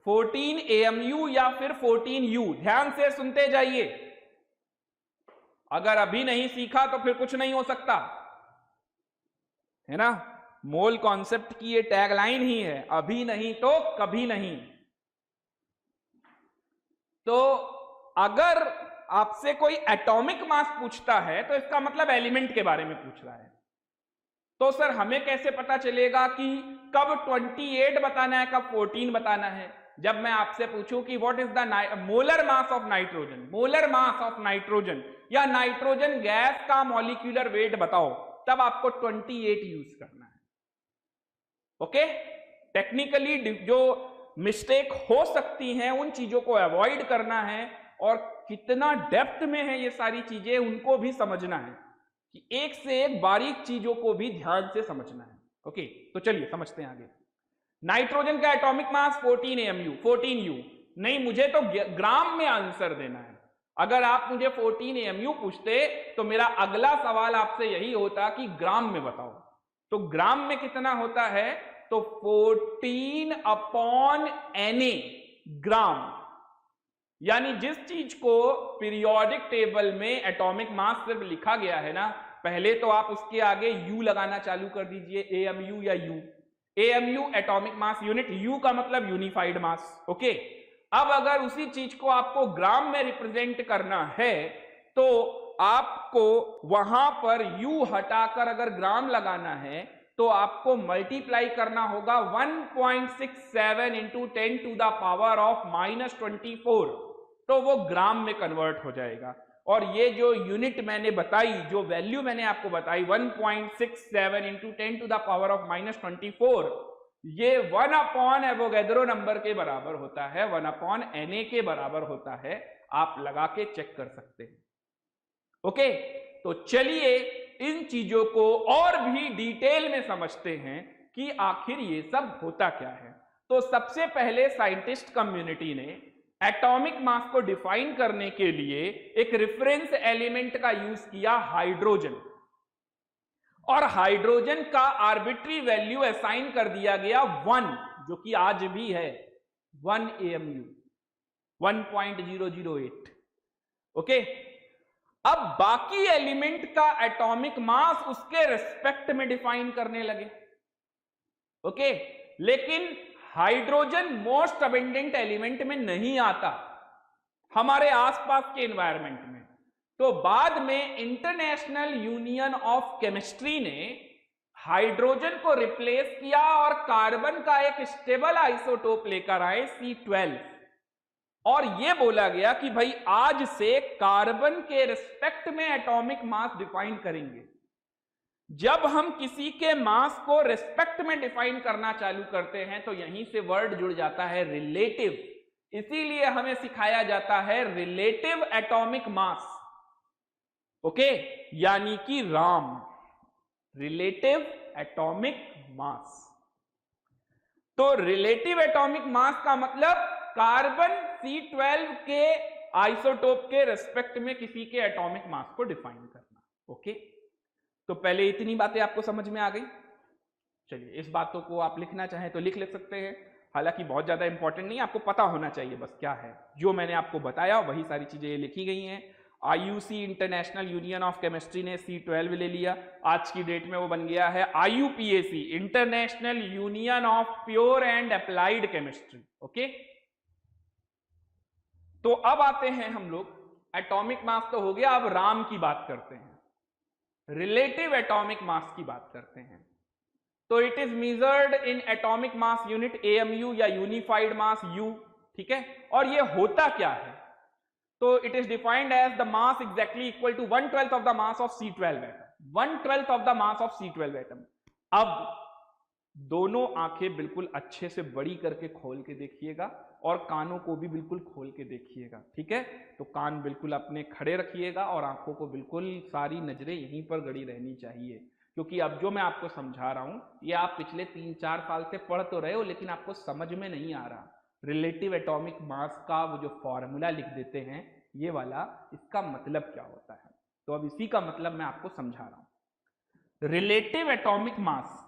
14 AMU या फिर 14U। ध्यान से सुनते जाइए, अगर अभी नहीं सीखा तो फिर कुछ नहीं हो सकता, है ना। मोल कॉन्सेप्ट की ये टैगलाइन ही है, अभी नहीं तो कभी नहीं। तो अगर आपसे कोई एटॉमिक मास पूछता है तो इसका मतलब एलिमेंट के बारे में पूछ रहा है। तो सर हमें कैसे पता चलेगा कि कब 28 बताना है, कब 14 बताना है? जब मैं आपसे पूछूं कि what is the molar mass of nitrogen, molar mass of nitrogen या नाइट्रोजन गैस का मॉलिक्यूलर वेट बताओ, तब आपको 28 यूज करना है। ओके, टेक्निकली जो मिस्टेक हो सकती हैं उन चीजों को अवॉइड करना है, और कितना डेप्थ में है ये सारी चीजें उनको भी समझना है, कि एक से एक बारीक चीजों को भी ध्यान से समझना है। ओके, तो चलिए समझते हैं आगे। नाइट्रोजन का एटॉमिक मास 14 AMU, 14U। नहीं, मुझे तो ग्राम में आंसर देना है। अगर आप मुझे 14 AMU पूछते तो मेरा अगला सवाल आपसे यही होता कि ग्राम में बताओ। तो ग्राम में कितना होता है? तो 14/Na ग्राम। यानी जिस चीज को पीरियोडिक टेबल में एटॉमिक मास सिर्फ लिखा गया है ना, पहले तो आप उसके आगे यू लगाना चालू कर दीजिए, AMU या you. AMU atomic mass unit, you का मतलब यूनिफाइड मास। ओके, अब अगर उसी चीज को आपको ग्राम में रिप्रेजेंट करना है तो आपको वहां पर यू हटाकर अगर ग्राम लगाना है तो आपको मल्टीप्लाई करना होगा 1.67 into 10 to the power of -24, तो वो ग्राम में कन्वर्ट हो जाएगा। और ये जो यूनिट मैंने बताई, जो वैल्यू मैंने आपको बताई 1.67 into 10 to the power of -24, ये 1 एवोगैड्रो नंबर के बराबर होता है, 1/Na के बराबर होता है। आप लगा के चेक कर सकते हैं। ओके, तो चलिए इन चीजों को और भी डिटेल में समझते हैं कि आखिर ये सब होता क्या है। तो सबसे पहले साइंटिस्ट कम्युनिटी ने एटॉमिक मास को डिफाइन करने के लिए एक रेफरेंस एलिमेंट का यूज किया, हाइड्रोजन। और हाइड्रोजन का आर्बिट्री वैल्यू असाइन कर दिया गया 1, जो कि आज भी है 1 AMU, 1.008। ओके, अब बाकी एलिमेंट का एटॉमिक मास उसके रिस्पेक्ट में डिफाइन करने लगे। ओके, लेकिन हाइड्रोजन मोस्ट अबेंडेंट एलिमेंट में नहीं आता हमारे आसपास के एनवायरनमेंट में। तो बाद में इंटरनेशनल यूनियन ऑफ केमिस्ट्री ने हाइड्रोजन को रिप्लेस किया और कार्बन का एक स्टेबल आइसोटोप लेकर आए, C12। और यह बोला गया कि भाई आज से कार्बन के रिस्पेक्ट में एटॉमिक मास डिफाइन करेंगे। जब हम किसी के मास को रिस्पेक्ट में डिफाइन करना चालू करते हैं तो यहीं से वर्ड जुड़ जाता है रिलेटिव। इसीलिए हमें सिखाया जाता है रिलेटिव एटॉमिक मास। ओके, यानी कि राम, रिलेटिव एटॉमिक मास। तो रिलेटिव एटॉमिक मास का मतलब कार्बन C12 के आइसोटोप के रिस्पेक्ट में किसी के एटॉमिक मास को डिफाइन करना। ओके, तो पहले इतनी बातें आपको समझ में आ गई। चलिए, इस बातों को आप लिखना चाहें तो लिख सकते हैं, हालांकि बहुत ज्यादा इंपॉर्टेंट नहीं, आपको पता होना चाहिए बस क्या है। जो मैंने आपको बताया वही सारी चीजें लिखी गई हैं। IUC international union of chemistry ने C12 ले लिया, आज की डेट में वो बन गया है IUPAC, international union of pure and applied chemistry. Okay, तो अब आते हैं हम लोग, एटॉमिक मास तो हो गया, अब राम की बात करते हैं, रिलेटिव एटॉमिक मास की बात करते हैं। तो it is measured in atomic mass unit AMU या यूनिफाइड मास U, ठीक है। और ये होता क्या है, तो it is defined as the mass exactly equal to 1/12 of the mass of C12 atom, 1/12 of the mass of C12 atom. अब दोनों आंखें बिल्कुल अच्छे से बड़ी करके खोल के देखिएगा और कानों को भी बिल्कुल खोल के देखिएगा, ठीक है। तो कान बिल्कुल अपने खड़े रखिएगा और आंखों को बिल्कुल सारी नजरें यहीं पर गड़ी रहनी चाहिए, क्योंकि अब जो मैं आपको समझा रहा हूं ये आप पिछले 3-4 साल से पढ़ तो रहे हो लेकिन आपको समझ में नहीं आ रहा। रिलेटिव एटॉमिक मास का वो जो फॉर्मूला लिख देते हैं ये वाला, इसका मतलब क्या होता है, तो अब इसी का मतलब मैं आपको समझा रहा हूं। रिलेटिव एटॉमिक मास,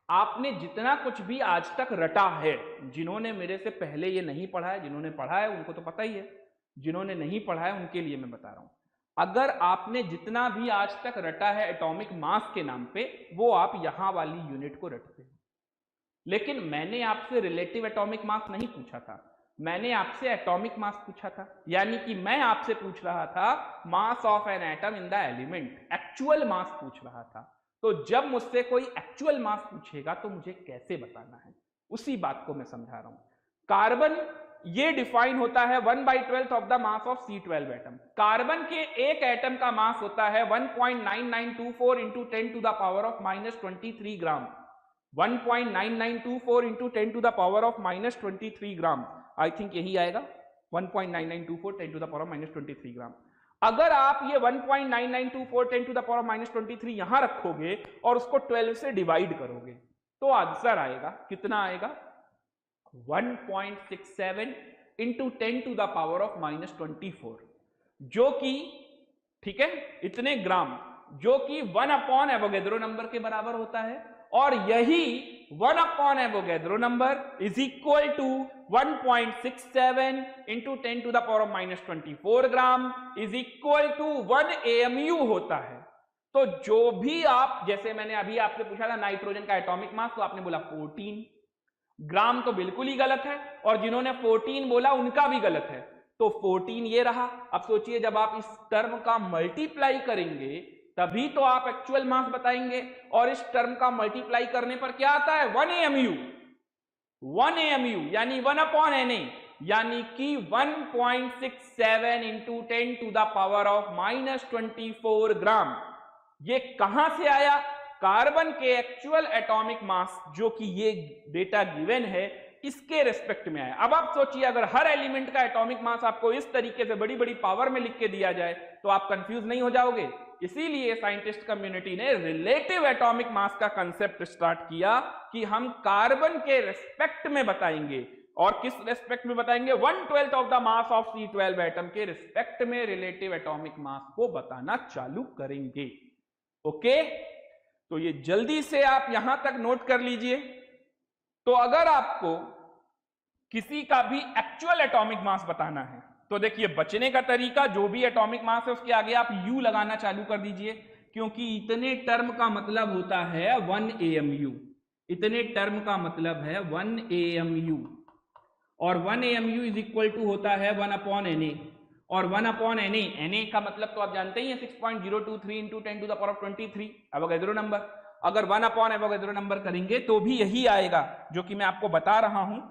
आपने जितना कुछ भी आज तक रटा है, जिन्होंने मेरे से पहले ये नहीं पढ़ा है, जिन्होंने पढ़ा है उनको तो पता ही है, जिन्होंने नहीं पढ़ा है उनके लिए मैं बता रहा हूं। अगर आपने जितना भी आज तक रटा है एटॉमिक मास के नाम पे, वो आप यहां वाली यूनिट को रटते हैं। लेकिन मैंने आपसे रिलेटिव एटॉमिक मास नहीं पूछा था, मैंने आपसे एटॉमिक मास पूछा था। यानी कि मैं आपसे पूछ रहा था mass of an atom in the element, actual mass पूछ रहा था। तो जब मुझसे कोई एक्चुअल मास पूछेगा तो मुझे कैसे बताना है, उसी बात को मैं समझा रहा हूं। कार्बन ये डिफाइन होता है 1/12 of the mass of C12 atom. Carbon के एक एटम का मास होता है 1.9924 into 10 to the power of -23 gram. 1.9924 into 10 to the power of -23 gram, I think यही आएगा 1.9924 10 to the power of -23 gram. अगर आप ये 1.9924 10 टू द पावर -23 यहां रखोगे और उसको 12 से डिवाइड करोगे तो आंसर आएगा, कितना आएगा, 1.67 into 10 to the power of -24, जो कि ठीक है इतने ग्राम, जो कि 1 एवोगैड्रो नंबर के बराबर होता है। और यही 1 Avogadro number is equal to 1.67 into 10 to the power of -24 gram is equal to 1 AMU होता है। तो जो भी आप, जैसे मैंने अभी आपसे पूछा था नाइट्रोजन का एटॉमिक मास, तो आपने बोला 14 ग्राम, तो बिल्कुल ही गलत है, और जिन्होंने 14 बोला उनका भी गलत है। तो 14 ये रहा। अब सोचिए जब आप इस टर्म का मल्टीप्लाई करेंगे तभी तो आप एक्चुअल मास बताएंगे, और इस टर्म का मल्टीप्लाई करने पर क्या आता है 1 AMU, 1 AMU यानी 1/Na, यानी कि 1.67 into 10 to the power of -24 gram. ये कहां से आया, कार्बन के एक्चुअल एटॉमिक मास जो कि ये डेटा गिवन है इसके रेस्पेक्ट में आया। अब आप सोचिए अगर हर एलिमेंट का एटॉमिक मास आपको इस तरीके से बड़ी बड़ी पावर में लिख के दिया जाए तो आप कंफ्यूज नहीं हो जाओगे। इसीलिए साइंटिस्ट कम्युनिटी ने रिलेटिव एटॉमिक मास का कंसेप्ट स्टार्ट किया कि हम कार्बन के रेस्पेक्ट में बताएंगे। और किस रेस्पेक्ट में बताएंगे, 1/12 of the mass of C12 atom के रेस्पेक्ट में रिलेटिव एटॉमिक मास को बताना चालू करेंगे। ओके, तो ये जल्दी से आप यहां तक नोट कर लीजिए। तो अगर आपको किसी का भी एक्चुअल एटॉमिक मास बताना है तो देखिए बचने का तरीका, जो भी एटॉमिक मास है उसके आगे आप U लगाना चालू कर दीजिए, क्योंकि इतने टर्म का मतलब होता है 1 AMU, इतने टर्म का मतलब है 1 AMU, और 1 AMU इज इक्वल टू होता है 1/Na, और 1/Na, Na का मतलब तो आप जानते ही हैं 6.023 into 10 to the power of 23 Avogadro number. अगर 1 एवोगैड्रो नंबर करेंगे तो भी यही आएगा जो कि मैं आपको बता रहा हूं,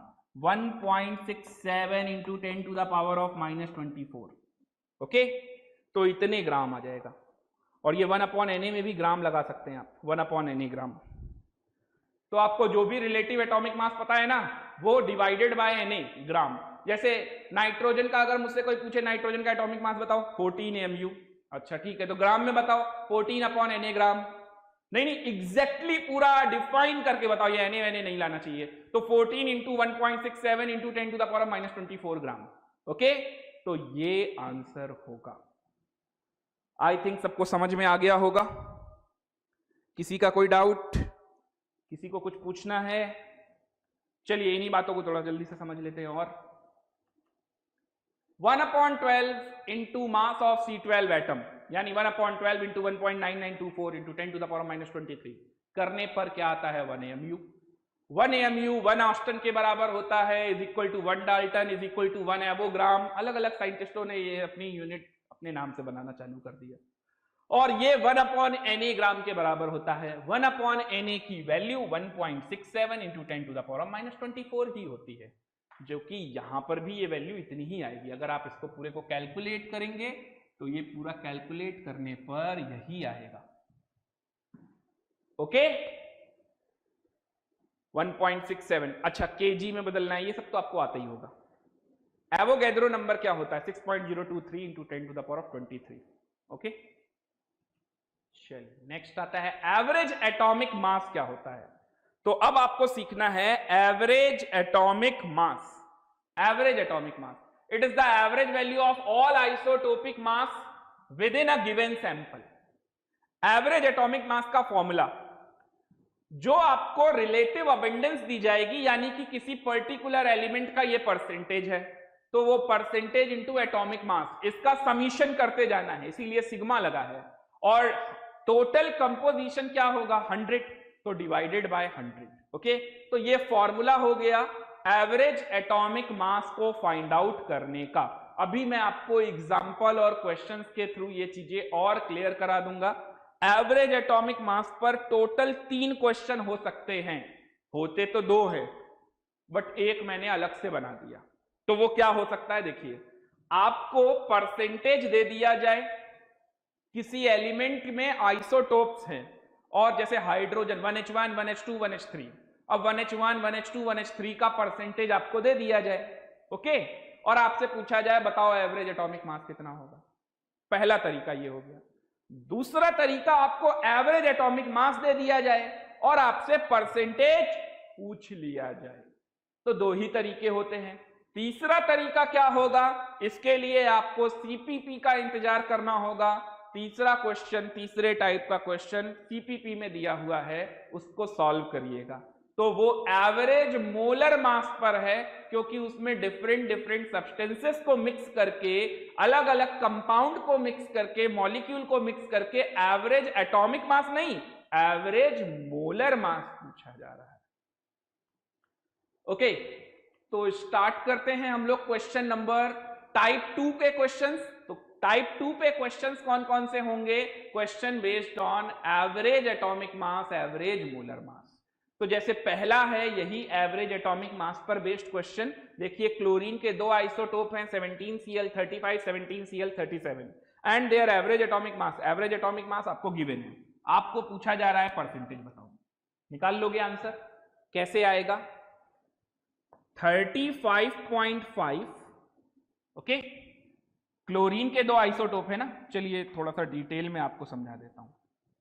1.67 into 10 to the power of -24। Okay, तो इतने ग्राम आ जाएगा, और ये 1/Na में भी ग्राम लगा सकते हैं आप, 1/Na ग्राम। तो आपको जो भी रिलेटिव एटॉमिक मास पता है ना, वो डिवाइडेड बाय Na ग्राम। जैसे नाइट्रोजन का अगर मुझसे कोई पूछे नाइट्रोजन का एटॉमिक मास बताओ, 14 AMU, अच्छा ठीक है, तो ग्राम में बताओ 14/Na ग्राम। नहीं, एग्जैक्टली पूरा डिफाइन करके बताओ, ये Na नहीं लाना चाहिए। तो 14 into 1.67 into 10 to the power -24 gram. Okay, तो ये आंसर होगा। आई थिंक सबको समझ में आ गया होगा। किसी का कोई डाउट, किसी को कुछ पूछना है? चलिए इन्हीं बातों को थोड़ा जल्दी से समझ लेते हैं। और 1/12 into mass of C12 atom, यानी 1/12 into 1.9924 into 10 to the power -23 करने पर क्या आता है 1 AMU। 1 AMU 1 ऑस्टन के बराबर होता है, is equal to 1 dalton is equal to 1 avogram. अलग अलग साइंटिस्टों ने ये अपनी यूनिट अपने नाम से बनाना चालू कर दिया। और ये 1/Na ग्राम के बराबर होता है। 1/Na की वैल्यू 1.67 इंटू 10⁻24 ही होती है, जो कि यहां पर भी ये वैल्यू इतनी ही आएगी। अगर आप इसको पूरे को कैलकुलेट करेंगे तो ये पूरा कैलकुलेट करने पर यही आएगा। ओके, 1.67। अच्छा, केजी में बदलना है, ये सब तो आपको आता ही होगा। एवोगैड्रो नंबर क्या होता है? 6.023 इंटू 10⁻23। ओके, चलिए नेक्स्ट आता है एवरेज एटॉमिक मास क्या होता है। तो अब आपको सीखना है average atomic mass. Average atomic mass, it is the average value of all isotopic mass with in a given sample. Average atomic मास का फॉर्मूला, जो आपको रिलेटिव अबंडेंस दी जाएगी, यानी कि किसी पर्टिकुलर एलिमेंट का ये परसेंटेज है, तो वो परसेंटेज इनटू एटॉमिक मास, इसका समीशन करते जाना है, इसीलिए सिग्मा लगा है। और टोटल कंपोजिशन क्या होगा? 100, तो डिवाइडेड बाय 100। ओके, तो ये फॉर्मूला हो गया एवरेज एटॉमिक मास को फाइंड आउट करने का। अभी मैं आपको एग्जांपल और क्वेश्चंस के थ्रू ये चीजें और क्लियर करा दूंगा। एवरेज एटॉमिक मास पर टोटल 3 क्वेश्चन हो सकते हैं, होते तो 2 है, बट एक मैंने अलग से बना दिया। तो वो क्या हो सकता है? देखिए, आपको परसेंटेज दे दिया जाए, किसी एलिमेंट में आइसोटोप्स हैं, और जैसे हाइड्रोजन 1H1 1H2 1H3, अब 1H1 1H2 1H3 का परसेंटेज आपको दे दिया जाए। ओके, और आपसे पूछा जाए बताओ एवरेज एटॉमिक मास कितना होगा। पहला तरीका ये हो गया। दूसरा तरीका, आपको एवरेज एटॉमिक मास दे दिया जाए और आपसे परसेंटेज पूछ लिया जाए। तो 2 ही तरीके होते हैं। तीसरा तरीका क्या होगा? इसके लिए आपको सीपीपी का इंतजार करना होगा। तीसरा क्वेश्चन, तीसरे टाइप का क्वेश्चन सीपीपी में दिया हुआ है, उसको सॉल्व करिएगा। तो वो एवरेज मोलर मास पर है, क्योंकि उसमें डिफरेंट सब्सटेंसेस को मिक्स करके, अलग अलग कंपाउंड को मिक्स करके, मॉलिक्यूल को मिक्स करके एवरेज एटॉमिक मास नहीं, एवरेज मोलर मास पूछा जा रहा है। ओके, तो स्टार्ट करते हैं हम लोग क्वेश्चन नंबर टाइप 2 के क्वेश्चंस। तो टाइप 2 पे क्वेश्चंस कौन कौन से होंगे? Question based on average atomic mass, average molar mass. तो जैसे पहला है यही एवरेज एटॉमिक मास पर बेस्ड क्वेश्चन। देखिए, क्लोरीन के 2 आइसोटोप हैं, 17Cl35 17Cl37, and there average atomic mass. Average atomic मास आपको गिवन है, आपको पूछा जा रहा है परसेंटेज बताओ। निकाल लोगे आंसर? कैसे आएगा? 35.5। ओके, क्लोरीन के 2 आइसोटोप है ना। चलिए थोड़ा सा डिटेल में आपको समझा देता हूं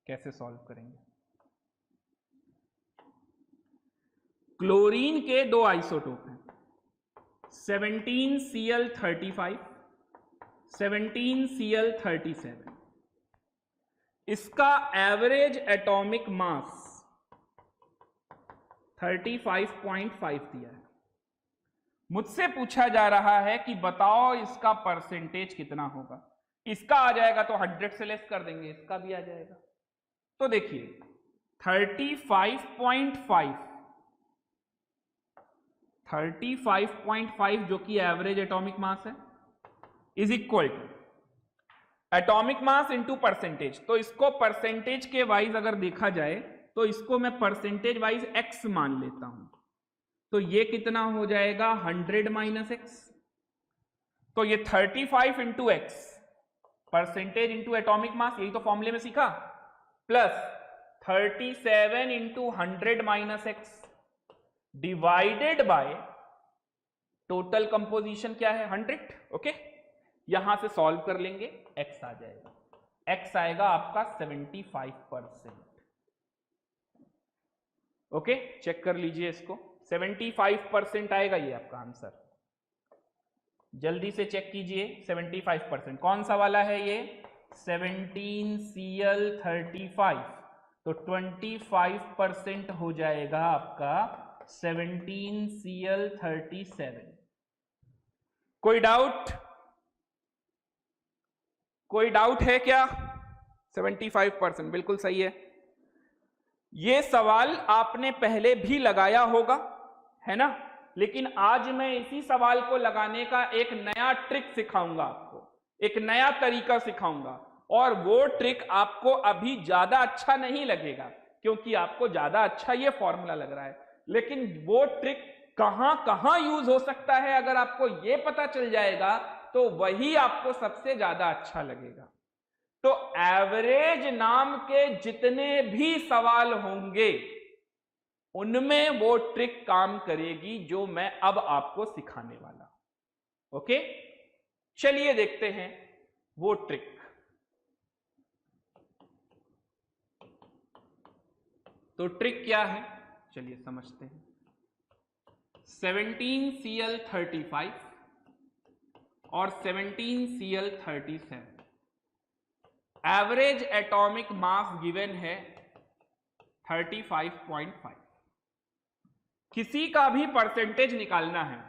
कैसे सॉल्व करेंगे। क्लोरीन के 2 आइसोटोप हैं, 17Cl35 17Cl37। इसका एवरेज एटॉमिक मास 35.5 दिया है। मुझसे पूछा जा रहा है कि बताओ इसका परसेंटेज कितना होगा। इसका आ जाएगा तो 100 से लेस कर देंगे, इसका भी आ जाएगा। तो देखिए 35.5 जो कि एवरेज एटॉमिक मास है, is equal to atomic mass into percentage. तो इसको परसेंटेज के वाइज अगर देखा जाए तो इसको मैं परसेंटेज वाइज x मान लेता हूं, तो ये कितना हो जाएगा? 100 माइनस x। तो ये 35 into x, percentage into atomic mass, यही तो फॉर्मूले में सीखा, plus 37 into 100 minus x divided by total composition क्या है? 100। ओके, यहां से सॉल्व कर लेंगे, x आ जाएगा। x आएगा आपका 75%। ओके, चेक कर लीजिए इसको, 75% आएगा ये आपका आंसर। जल्दी से चेक कीजिए 75%। कौन सा वाला है ये? 17Cl35। तो 25% हो जाएगा आपका 17Cl37। कोई डाउट? कोई डाउट है क्या? 75% बिल्कुल सही है। ये सवाल आपने पहले भी लगाया होगा, है ना, लेकिन आज मैं इसी सवाल को लगाने का एक नया ट्रिक सिखाऊंगा आपको, एक नया तरीका सिखाऊंगा, और वो ट्रिक आपको अभी ज्यादा अच्छा नहीं लगेगा क्योंकि आपको ज्यादा अच्छा ये फॉर्मूला लग रहा है, लेकिन वो ट्रिक कहां कहां यूज हो सकता है अगर आपको ये पता चल जाएगा तो वही आपको सबसे ज्यादा अच्छा लगेगा। तो एवरेज नाम के जितने भी सवाल होंगे उनमें वो ट्रिक काम करेगी जो मैं अब आपको सिखाने वाला हूं। ओके, चलिए देखते हैं वो ट्रिक। तो ट्रिक क्या है, चलिए समझते हैं। 17Cl35 और 17Cl37, average atomic mass given है 35.5। किसी का भी परसेंटेज निकालना है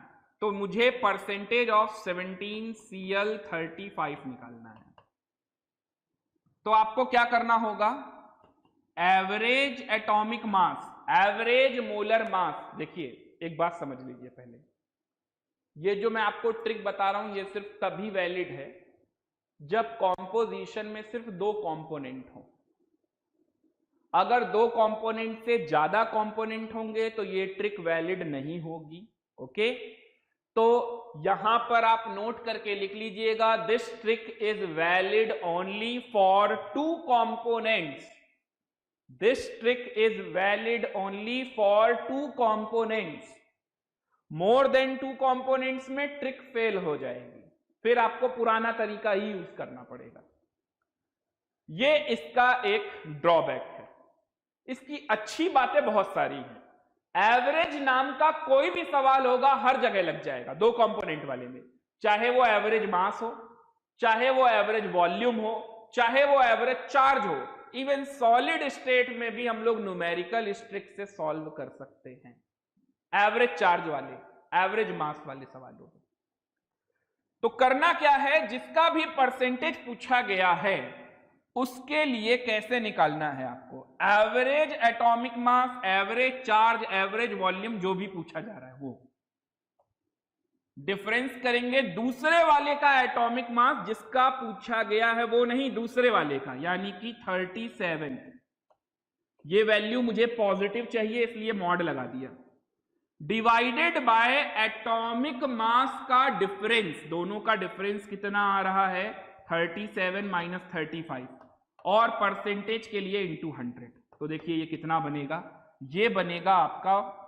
तो मुझे परसेंटेज ऑफ 17Cl35 निकालना है। तो आपको क्या करना होगा, एवरेज एटॉमिक मास, एवरेज मोलर मास। देखिए एक बात समझ लीजिए पहले, ये जो मैं आपको ट्रिक बता रहा हूं ये सिर्फ तभी वैलिड है जब कॉम्पोजिशन में सिर्फ 2 कंपोनेंट हो। अगर 2 कंपोनेंट से ज्यादा कंपोनेंट होंगे तो ये ट्रिक वैलिड नहीं होगी। ओके, तो यहां पर आप नोट करके लिख लीजिएगा, this trick is valid only for 2 components. This trick is valid only for 2 components. More than 2 components में ट्रिक फेल हो जाएगी, फिर आपको पुराना तरीका ही यूज करना पड़ेगा। ये इसका एक ड्रॉबैक है। इसकी अच्छी बातें बहुत सारी हैं। एवरेज नाम का कोई भी सवाल होगा हर जगह लग जाएगा 2 कंपोनेंट वाले में, चाहे वो एवरेज मास हो, चाहे वो एवरेज वॉल्यूम हो, चाहे वो एवरेज चार्ज हो। इवन सॉलिड स्टेट में भी हम लोग न्यूमेरिकल इस ट्रिक से सॉल्व कर सकते हैं एवरेज चार्ज वाले, एवरेज मास वाले सवालों में। तो करना क्या है, जिसका भी परसेंटेज पूछा गया है उसके लिए कैसे निकालना है आपको, एवरेज एटॉमिक मास, एवरेज चार्ज, एवरेज वॉल्यूम, जो भी पूछा जा रहा है वो डिफरेंस करेंगे दूसरे वाले का एटॉमिक मास जिसका पूछा गया है वो नहीं, दूसरे वाले का, यानी कि 37। ये वैल्यू मुझे पॉजिटिव चाहिए इसलिए मॉड लगा दिया, डिवाइडेड बाय एटॉमिक मास का डिफरेंस। दोनों का डिफरेंस कितना आ रहा है, 37 माइनस 35, और परसेंटेज के लिए इंटू 100। तो देखिए ये कितना बनेगा, ये बनेगा आपका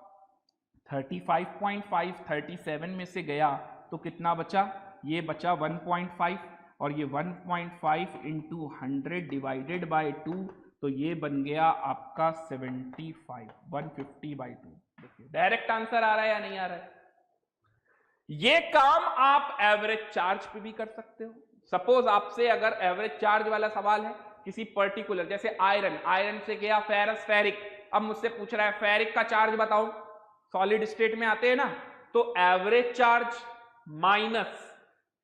35.5, 37 में से गया तो कितना बचा, ये बचा 1.5, और ये 1.5 इंटू 100 डिवाइडेड बाय 2, तो ये बन गया आपका 75, 150/2। देखिए डायरेक्ट आंसर आ रहा है या नहीं आ रहा है। ये काम आप एवरेज चार्ज पे भी कर सकते हो। सपोज आपसे अगर एवरेज चार्ज वाला सवाल है किसी पर्टिकुलर, जैसे आयरन, आयरन से गया फेरस, फेरिक, अब मुझसे पूछ रहा है फेरिक का चार्ज बताओ, सॉलिड स्टेट में आते हैं ना, तो एवरेज चार्ज माइनस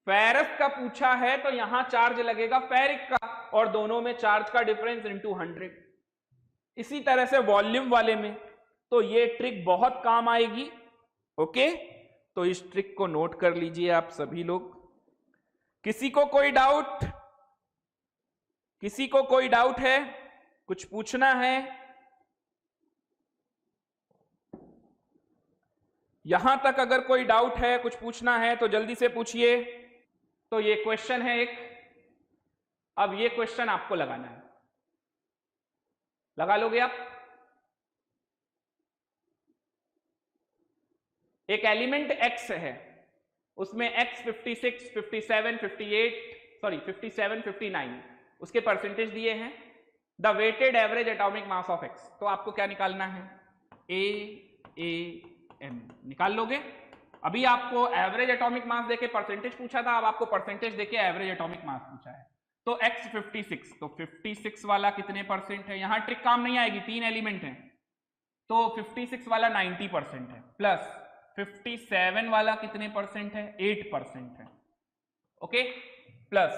फेरस का पूछा है तो यहां चार्ज लगेगा फेरिक का, और दोनों में चार्ज का डिफरेंस इंटू 100। इसी तरह से वॉल्यूम वाले में, तो ये ट्रिक बहुत काम आएगी। ओके, तो इस ट्रिक को नोट कर लीजिए आप सभी लोग। किसी को कोई डाउट, किसी को कोई डाउट है, कुछ पूछना है? यहां तक अगर कोई डाउट है, कुछ पूछना है तो जल्दी से पूछिए। तो ये क्वेश्चन है एक, अब ये क्वेश्चन आपको लगाना है, लगा लोगे आप? एक एलिमेंट x है, उसमें x 56, 57, 58, सॉरी 57, 59 उसके परसेंटेज दिए हैं। The weighted average atomic mass of x, तो आपको क्या निकालना है, AAM निकाल लोगे। अभी आपको एवरेज एटॉमिक मास देके परसेंटेज पूछा था, अब आपको परसेंटेज देके एवरेज एटॉमिक मास पूछा है। तो x 56, तो 56 वाला कितने परसेंट है, यहां ट्रिक काम नहीं आएगी, 3 एलिमेंट है, तो 56 वाला 90% है, प्लस 57 वाला कितने परसेंट है, 8% है। ओके, प्लस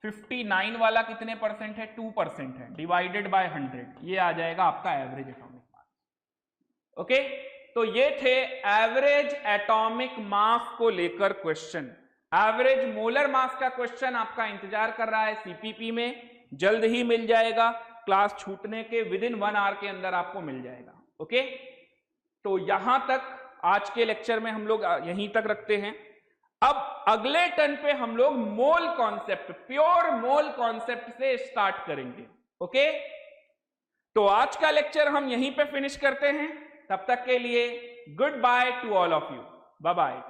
59 वाला कितने परसेंट है, 2% है, डिवाइडेड बाय 100, ये आ जाएगा आपका एवरेज एटॉमिक मास। ओके, तो ये थे एवरेज एटॉमिक मास को लेकर क्वेश्चन। एवरेज मोलर मास का क्वेश्चन आपका इंतजार कर रहा है सीपीपी में, जल्द ही मिल जाएगा। क्लास छूटने के विदिन 1 आवर के अंदर आपको मिल जाएगा। ओके, तो यहां तक आज के लेक्चर में हम लोग यहीं तक रखते हैं। अब अगले टर्न पे हम लोग mole concept, pure mole concept से स्टार्ट करेंगे। ओके, तो आज का लेक्चर हम यहीं पे फिनिश करते हैं। तब तक के लिए good bye to all of you, bye bye.